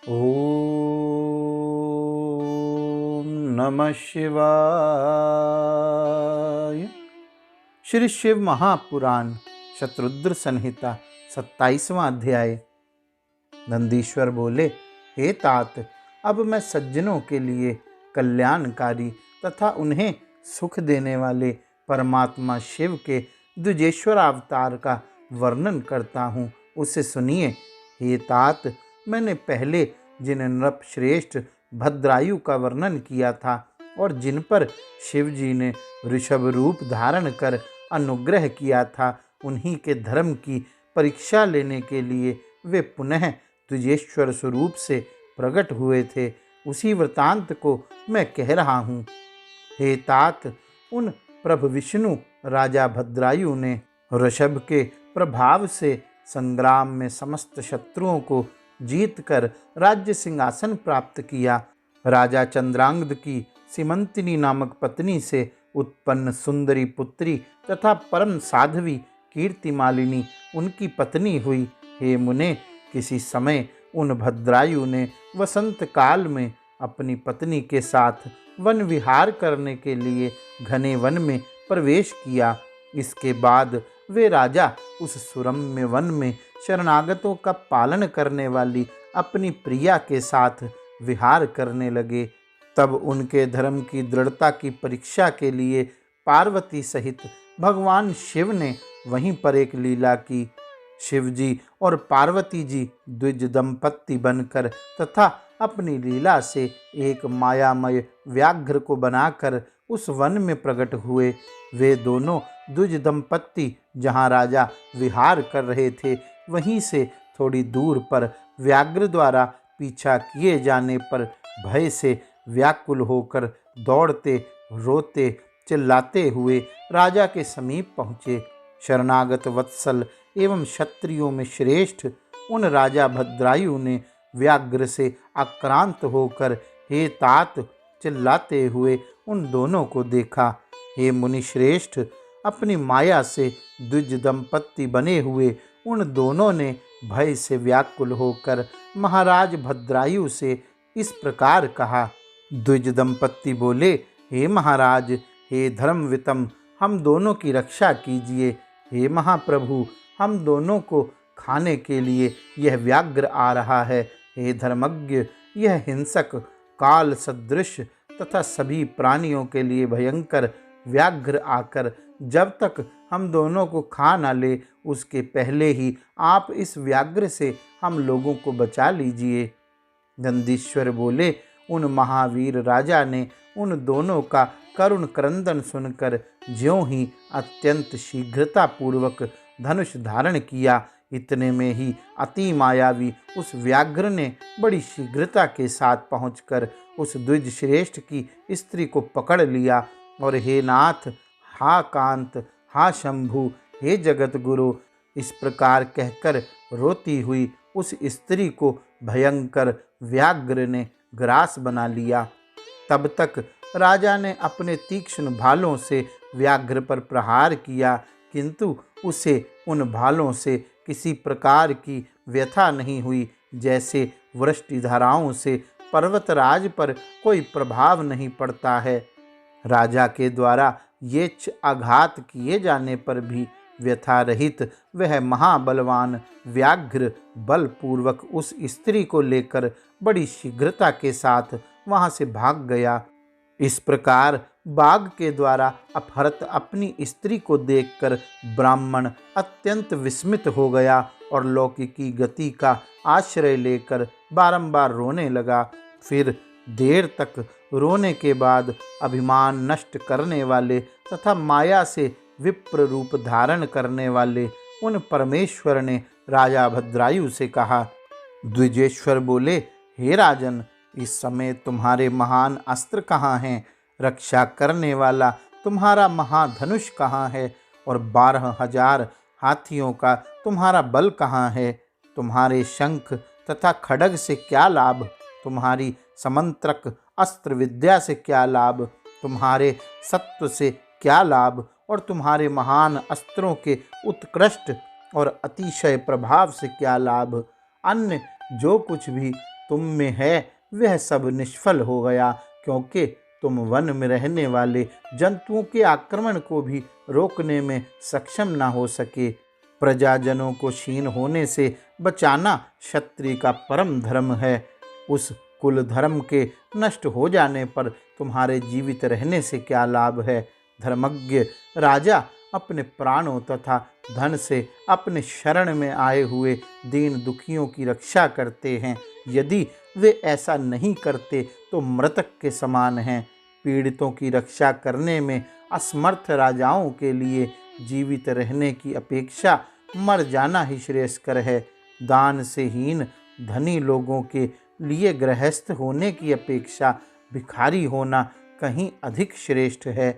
ओम नमः शिवाय। श्री शिव महापुराण शतरुद्र संहिता 27वां अध्याय। नंदीश्वर बोले, हे तात, अब मैं सज्जनों के लिए कल्याणकारी तथा उन्हें सुख देने वाले परमात्मा शिव के द्विजेश्वर अवतार का वर्णन करता हूँ, उसे सुनिए। हे तात, मैंने पहले जिन नृपश्रेष्ठ भद्रायु का वर्णन किया था और जिन पर शिव जी ने ऋषभ रूप धारण कर अनुग्रह किया था, उन्हीं के धर्म की परीक्षा लेने के लिए वे पुनः द्विजेश्वर स्वरूप से प्रकट हुए थे, उसी वृतांत को मैं कह रहा हूँ। हे तात, उन प्रभु विष्णु राजा भद्रायु ने ऋषभ के प्रभाव से संग्राम में समस्त शत्रुओं को जीतकर राज्य सिंहासन प्राप्त किया। राजा चंद्रांगद की सीमंतिनी नामक पत्नी से उत्पन्न सुंदरी पुत्री तथा परम साध्वी कीर्तिमालिनी उनकी पत्नी हुई। हे मुने, किसी समय उन भद्रायु ने वसंत काल में अपनी पत्नी के साथ वन विहार करने के लिए घने वन में प्रवेश किया। इसके बाद वे राजा उस सुरम्य वन में शरणागतों का पालन करने वाली अपनी प्रिया के साथ विहार करने लगे। तब उनके धर्म की दृढ़ता की परीक्षा के लिए पार्वती सहित भगवान शिव ने वहीं पर एक लीला की। शिव जी और पार्वती जी द्विज दंपत्ति बनकर तथा अपनी लीला से एक मायामय व्याघ्र को बनाकर उस वन में प्रकट हुए। वे दोनों द्विज दंपत्ति जहाँ राजा विहार कर रहे थे, वहीं से थोड़ी दूर पर व्याघ्र द्वारा पीछा किए जाने पर भय से व्याकुल होकर दौड़ते, रोते, चिल्लाते हुए राजा के समीप पहुँचे। शरणागत वत्सल एवं क्षत्रियों में श्रेष्ठ उन राजा भद्रायु ने व्याघ्र से आक्रांत होकर हे तात चिल्लाते हुए उन दोनों को देखा। हे मुनि श्रेष्ठ, अपनी माया से द्विज दंपत्ति बने हुए उन दोनों ने भय से व्याकुल होकर महाराज भद्रायु से इस प्रकार कहा। द्विज दंपत्ति बोले, हे महाराज, हे धर्मवितम, हम दोनों की रक्षा कीजिए। हे महाप्रभु, हम दोनों को खाने के लिए यह व्याघ्र आ रहा है। हे धर्मज्ञ, यह हिंसक काल सदृश तथा सभी प्राणियों के लिए भयंकर व्याघ्र आकर जब तक हम दोनों को खा न ले, उसके पहले ही आप इस व्याघ्र से हम लोगों को बचा लीजिए। नंदीश्वर बोले, उन महावीर राजा ने उन दोनों का करुण क्रंदन सुनकर ज्यों ही अत्यंत शीघ्रता पूर्वक धनुष धारण किया, इतने में ही अति मायावी उस व्याघ्र ने बड़ी शीघ्रता के साथ पहुंचकर उस द्विज श्रेष्ठ की स्त्री को पकड़ लिया और हे नाथ, हा कांत, हा शंभु, हे जगत गुरु, इस प्रकार कहकर रोती हुई उस स्त्री को भयंकर व्याघ्र ने ग्रास बना लिया। तब तक राजा ने अपने तीक्ष्ण भालों से व्याघ्र पर प्रहार किया, किंतु उसे उन भालों से किसी प्रकार की व्यथा नहीं हुई, जैसे वृष्टि धाराओं से पर्वतराज पर कोई प्रभाव नहीं पड़ता है। राजा के द्वारा ये आघात किए जाने पर भी व्यथा रहित वह महाबलवान व्याघ्र बलपूर्वक उस स्त्री को लेकर बड़ी शीघ्रता के साथ वहां से भाग गया। इस प्रकार बाघ के द्वारा अपहृत अपनी स्त्री को देखकर ब्राह्मण अत्यंत विस्मित हो गया और लौकिकी गति का आश्रय लेकर बारंबार रोने लगा। फिर देर तक रोने के बाद अभिमान नष्ट करने वाले तथा माया से विप्र रूप धारण करने वाले उन परमेश्वर ने राजा भद्रायु से कहा। द्विजेश्वर बोले, हे राजन, इस समय तुम्हारे महान अस्त्र कहाँ हैं? रक्षा करने वाला तुम्हारा महाधनुष कहाँ है? और 12,000 हाथियों का तुम्हारा बल कहाँ है? तुम्हारे शंख तथा खड्ग से क्या लाभ? तुम्हारी समंत्रक अस्त्र विद्या से क्या लाभ? तुम्हारे सत्व से क्या लाभ? और तुम्हारे महान अस्त्रों के उत्कृष्ट और अतिशय प्रभाव से क्या लाभ? अन्य जो कुछ भी तुम में है वह सब निष्फल हो गया, क्योंकि तुम वन में रहने वाले जंतुओं के आक्रमण को भी रोकने में सक्षम न हो सके। प्रजाजनों को क्षीण होने से बचाना क्षत्रिय का परम धर्म है। उस कुल धर्म के नष्ट हो जाने पर तुम्हारे जीवित रहने से क्या लाभ है। धर्मज्ञ राजा अपने प्राणों तथा धन से अपने शरण में आए हुए दीन दुखियों की रक्षा करते हैं। यदि वे ऐसा नहीं करते तो मृतक के समान हैं। पीड़ितों की रक्षा करने में असमर्थ राजाओं के लिए जीवित रहने की अपेक्षा मर जाना ही श्रेयस्कर है। दान से हीन धनी लोगों के लिए गृहस्थ होने की अपेक्षा भिखारी होना कहीं अधिक श्रेष्ठ है।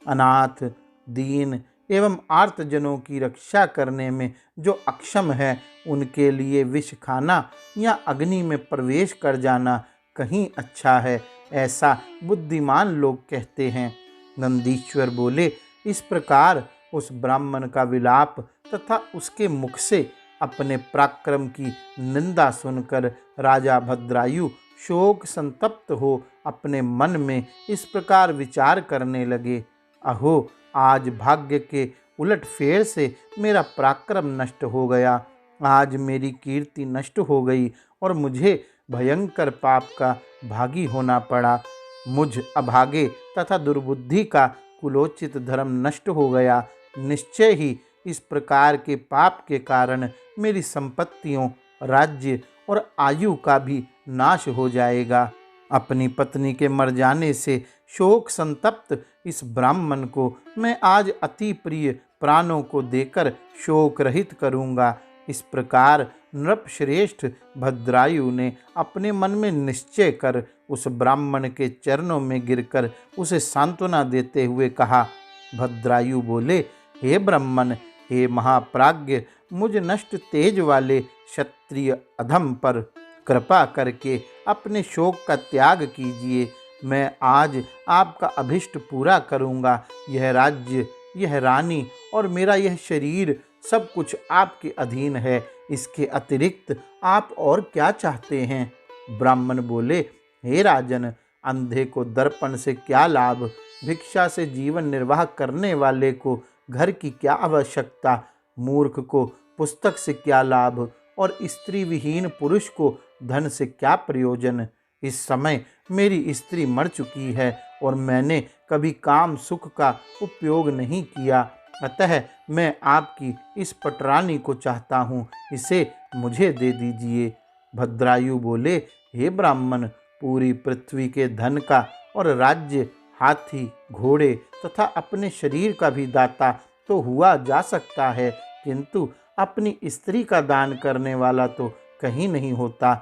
अनाथ, दीन एवं आर्तजनों की रक्षा करने में जो अक्षम है, उनके लिए विष खाना या अग्नि में प्रवेश कर जाना कहीं अच्छा है, ऐसा बुद्धिमान लोग कहते हैं। नंदीश्वर बोले, इस प्रकार उस ब्राह्मण का विलाप तथा उसके मुख से अपने पराक्रम की निंदा सुनकर राजा भद्रायु शोक संतप्त हो अपने मन में इस प्रकार विचार करने लगे। अहो, आज भाग्य के उलटफेर से मेरा पराक्रम नष्ट हो गया। आज मेरी कीर्ति नष्ट हो गई और मुझे भयंकर पाप का भागी होना पड़ा। मुझ अभागे तथा दुर्बुद्धि का कुलोचित धर्म नष्ट हो गया। निश्चय ही इस प्रकार के पाप के कारण मेरी संपत्तियों, राज्य और आयु का भी नाश हो जाएगा। अपनी पत्नी के मर जाने से शोक संतप्त इस ब्राह्मण को मैं आज अति प्रिय प्राणों को देकर शोक रहित करूँगा। इस प्रकार नृपश्रेष्ठ भद्रायु ने अपने मन में निश्चय कर उस ब्राह्मण के चरणों में गिरकर उसे सांत्वना देते हुए कहा। भद्रायु बोले, हे ब्राह्मण, हे महाप्राज्ञ, मुझ नष्ट तेज वाले क्षत्रिय अधम पर कृपा करके अपने शोक का त्याग कीजिए। मैं आज आपका अभिष्ट पूरा करूँगा। यह राज्य, यह रानी और मेरा यह शरीर सब कुछ आपके अधीन है। इसके अतिरिक्त आप और क्या चाहते हैं? ब्राह्मण बोले, हे राजन, अंधे को दर्पण से क्या लाभ? भिक्षा से जीवन निर्वाह करने वाले को घर की क्या आवश्यकता? मूर्ख को पुस्तक से क्या लाभ? और स्त्री विहीन पुरुष को धन से क्या प्रयोजन? इस समय मेरी स्त्री मर चुकी है और मैंने कभी काम सुख का उपयोग नहीं किया। अतः मैं आपकी इस पटरानी को चाहता हूँ, इसे मुझे दे दीजिए। भद्रायु बोले, हे ब्राह्मण, पूरी पृथ्वी के धन का और राज्य, हाथी, घोड़े तथा अपने शरीर का भी दाता तो हुआ जा सकता है, किंतु अपनी स्त्री का दान करने वाला तो कहीं नहीं होता।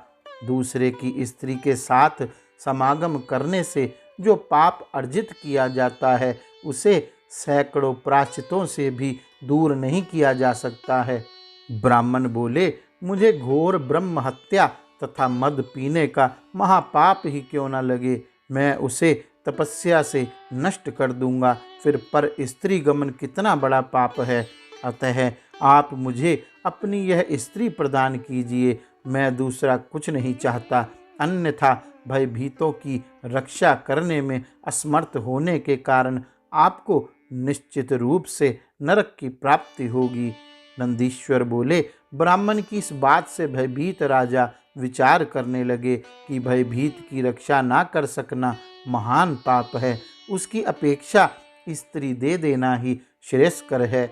दूसरे की स्त्री के साथ समागम करने से जो पाप अर्जित किया जाता है, उसे सैकड़ों प्रायश्चितों से भी दूर नहीं किया जा सकता है। ब्राह्मण बोले, मुझे घोर ब्रह्म हत्या तथा मद पीने का महापाप ही क्यों न लगे, मैं उसे तपस्या से नष्ट कर दूंगा। फिर पर स्त्री गमन कितना बड़ा पाप है। अतः आप मुझे अपनी यह स्त्री प्रदान कीजिए, मैं दूसरा कुछ नहीं चाहता। अन्यथा भयभीतों की रक्षा करने में असमर्थ होने के कारण आपको निश्चित रूप से नरक की प्राप्ति होगी। नंदीश्वर बोले, ब्राह्मण की इस बात से भयभीत राजा विचार करने लगे कि भयभीत की रक्षा ना कर सकना महान पाप है। उसकी अपेक्षा स्त्री दे देना ही श्रेयस्कर है।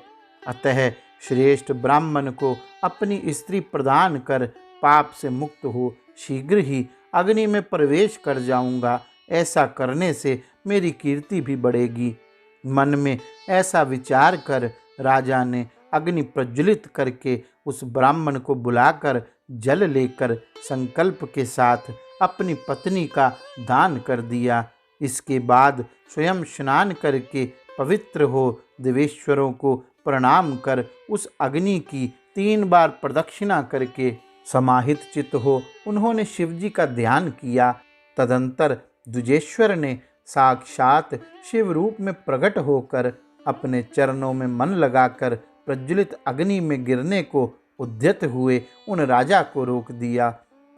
अतः श्रेष्ठ ब्राह्मण को अपनी स्त्री प्रदान कर पाप से मुक्त हो शीघ्र ही अग्नि में प्रवेश कर जाऊंगा। ऐसा करने से मेरी कीर्ति भी बढ़ेगी। मन में ऐसा विचार कर राजा ने अग्नि प्रज्वलित करके उस ब्राह्मण को बुलाकर जल लेकर संकल्प के साथ अपनी पत्नी का दान कर दिया। इसके बाद स्वयं स्नान करके पवित्र हो देवेश्वरों को प्रणाम कर उस अग्नि की 3 बार प्रदक्षिणा करके समाहित चित्त हो उन्होंने शिवजी का ध्यान किया। तदंतर द्विजेश्वर ने साक्षात शिव रूप में प्रकट होकर अपने चरणों में मन लगाकर प्रज्वलित अग्नि में गिरने को उद्यत हुए उन राजा को रोक दिया।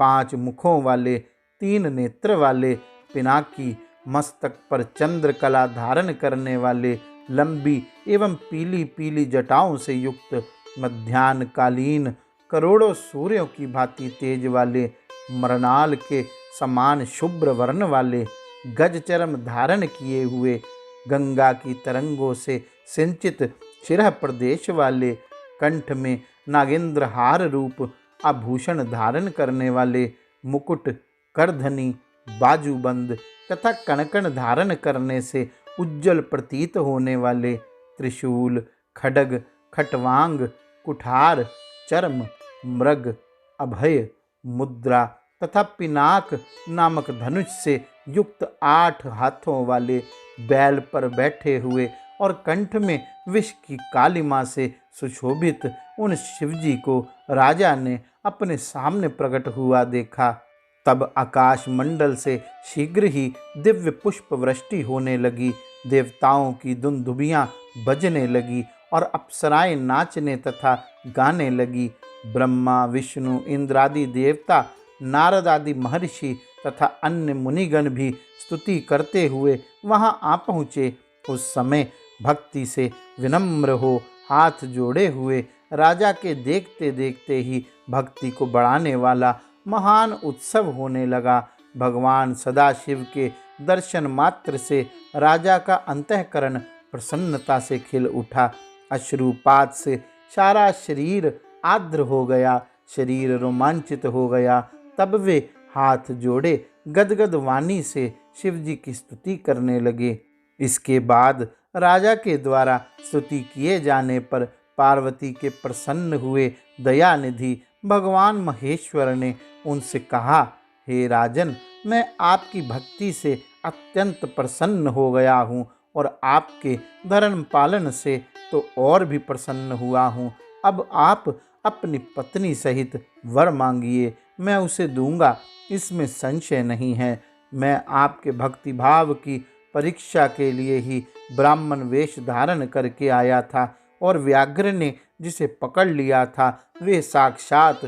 5 मुखों वाले, 3 नेत्र वाले, पिनाकी, मस्तक पर चंद्रकला धारण करने वाले, लंबी एवं पीली पीली जटाओं से युक्त, मध्याह्नकालीन करोड़ों सूर्यों की भांति तेज वाले, मृणाल के समान शुभ्र वर्ण वाले, गजचर्म धारण किए हुए, गंगा की तरंगों से सिंचित शिरः प्रदेश वाले, कंठ में नागेंद्र हार रूप आभूषण धारण करने वाले, मुकुट, करधनी, बाजूबंद तथा कणकण धारण करने से उज्जवल प्रतीत होने वाले, त्रिशूल, खड्ग, खटवांग, कुठार, चर्म, मृग, अभय, मुद्रा तथा पिनाक नामक धनुष से युक्त 8 हाथों वाले, बैल पर बैठे हुए और कंठ में विष की कालिमा से सुशोभित उन शिवजी को राजा ने अपने सामने प्रकट हुआ देखा। तब आकाश मंडल से शीघ्र ही दिव्य पुष्प वृष्टि होने लगी, देवताओं की दुंदुभियां बजने लगी और अप्सराएं नाचने तथा गाने लगी। ब्रह्मा, विष्णु, इंद्रादि देवता, नारद आदि महर्षि तथा अन्य मुनिगण भी स्तुति करते हुए वहां आ पहुँचे। उस समय भक्ति से विनम्र हो हाथ जोड़े हुए राजा के देखते देखते ही भक्ति को बढ़ाने वाला महान उत्सव होने लगा। भगवान सदाशिव के दर्शन मात्र से राजा का अंतःकरण प्रसन्नता से खिल उठा। अश्रुपात से सारा शरीर आर्द्र हो गया, शरीर रोमांचित हो गया। तब वे हाथ जोड़े गदगद वाणी से शिवजी की स्तुति करने लगे। इसके बाद राजा के द्वारा स्तुति किए जाने पर पार्वती के प्रसन्न हुए दयानिधि भगवान महेश्वर ने उनसे कहा, हे राजन, मैं आपकी भक्ति से अत्यंत प्रसन्न हो गया हूँ और आपके धर्म पालन से तो और भी प्रसन्न हुआ हूँ। अब आप अपनी पत्नी सहित वर मांगिए, मैं उसे दूंगा, इसमें संशय नहीं है। मैं आपके भक्ति भाव की परीक्षा के लिए ही ब्राह्मण वेश धारण करके आया था और व्याघ्र ने जिसे पकड़ लिया था वे साक्षात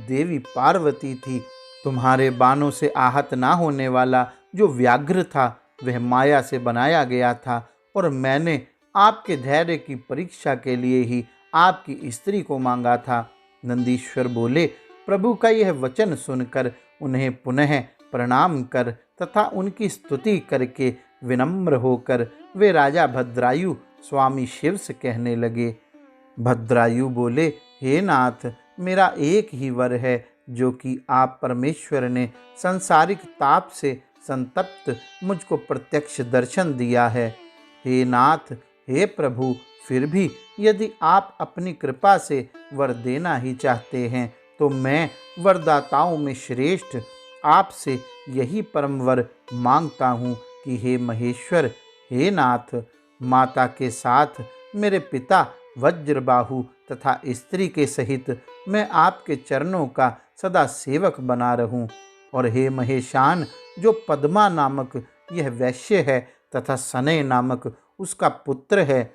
देवी पार्वती थी। तुम्हारे बाणों से आहत ना होने वाला जो व्याघ्र था वह माया से बनाया गया था और मैंने आपके धैर्य की परीक्षा के लिए ही आपकी स्त्री को मांगा था। नंदीश्वर बोले, प्रभु का यह वचन सुनकर उन्हें पुनः प्रणाम कर तथा उनकी स्तुति करके विनम्र होकर वे राजा भद्रायु स्वामी शिव से कहने लगे। भद्रायु बोले, हे नाथ, मेरा एक ही वर है जो कि आप परमेश्वर ने संसारिक ताप से संतप्त मुझको प्रत्यक्ष दर्शन दिया है। हे नाथ, हे प्रभु, फिर भी यदि आप अपनी कृपा से वर देना ही चाहते हैं तो मैं वरदाताओं में श्रेष्ठ आपसे यही परम वर मांगता हूँ कि हे महेश्वर, हे नाथ, माता के साथ मेरे पिता वज्रबाहु तथा स्त्री के सहित मैं आपके चरणों का सदा सेवक बना रहूं। और हे महेशान, जो पद्मा नामक यह वैश्य है तथा सनय नामक उसका पुत्र है,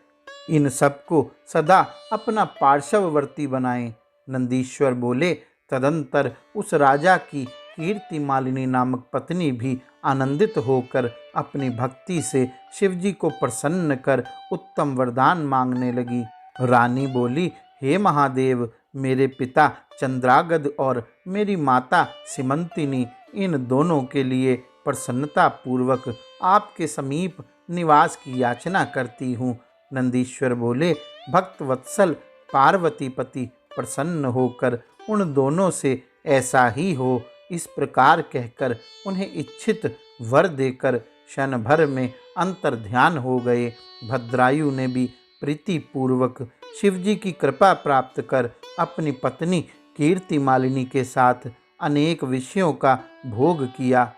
इन सबको सदा अपना पार्श्ववर्ती बनाएं। नंदीश्वर बोले, तदंतर उस राजा की कीर्ति मालिनी नामक पत्नी भी आनंदित होकर अपनी भक्ति से शिवजी को प्रसन्न कर उत्तम वरदान मांगने लगी। रानी बोली, हे महादेव, मेरे पिता चंद्रागद और मेरी माता सिमंतिनी, इन दोनों के लिए प्रसन्नता पूर्वक आपके समीप निवास की याचना करती हूँ। नंदीश्वर बोले, भक्त वत्सल पार्वतीपति प्रसन्न होकर उन दोनों से ऐसा ही हो, इस प्रकार कहकर उन्हें इच्छित वर देकर क्षण भर में अंतर ध्यान हो गए। भद्रायु ने भी प्रीति पूर्वक शिवजी की कृपा प्राप्त कर अपनी पत्नी कीर्ति मालिनी के साथ अनेक विषयों का भोग किया।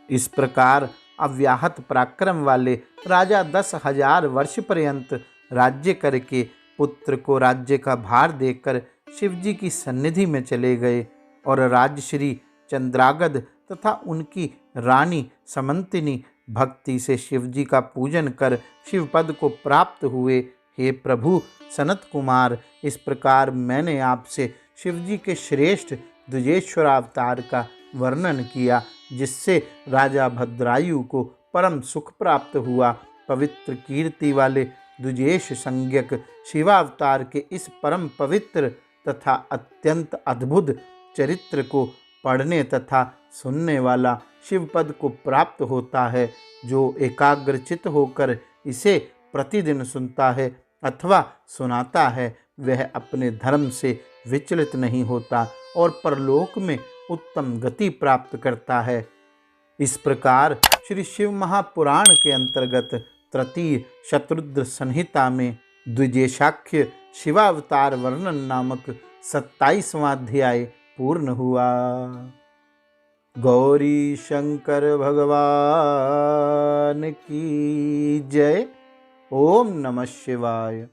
इस प्रकार अव्याहत पराक्रम वाले राजा 10,000 वर्ष पर्यंत राज्य करके पुत्र को राज्य का भार देकर शिवजी की सन्निधि में चले गए और राजश्री चंद्रागद तथा उनकी रानी समंतिनी भक्ति से शिवजी का पूजन कर शिवपद को प्राप्त हुए। हे प्रभु सनत कुमार, इस प्रकार मैंने आपसे शिवजी के श्रेष्ठ द्विजेश्वर अवतार का वर्णन किया, जिससे राजा भद्रायु को परम सुख प्राप्त हुआ। पवित्र कीर्ति वाले द्विजेश संज्ञक शिवावतार के इस परम पवित्र तथा अत्यंत अद्भुत चरित्र को पढ़ने तथा सुनने वाला शिवपद को प्राप्त होता है। जो एकाग्रचित होकर इसे प्रतिदिन सुनता है अथवा सुनाता है, वह अपने धर्म से विचलित नहीं होता और परलोक में उत्तम गति प्राप्त करता है। इस प्रकार श्री शिव महापुराण के अंतर्गत तृतीय शतरुद्र संहिता में द्विजेशाख्य शिवावतार वर्णन नामक 27वां अध्याय पूर्ण हुआ। गौरी शंकर भगवान की जय। ओम नमः शिवाय।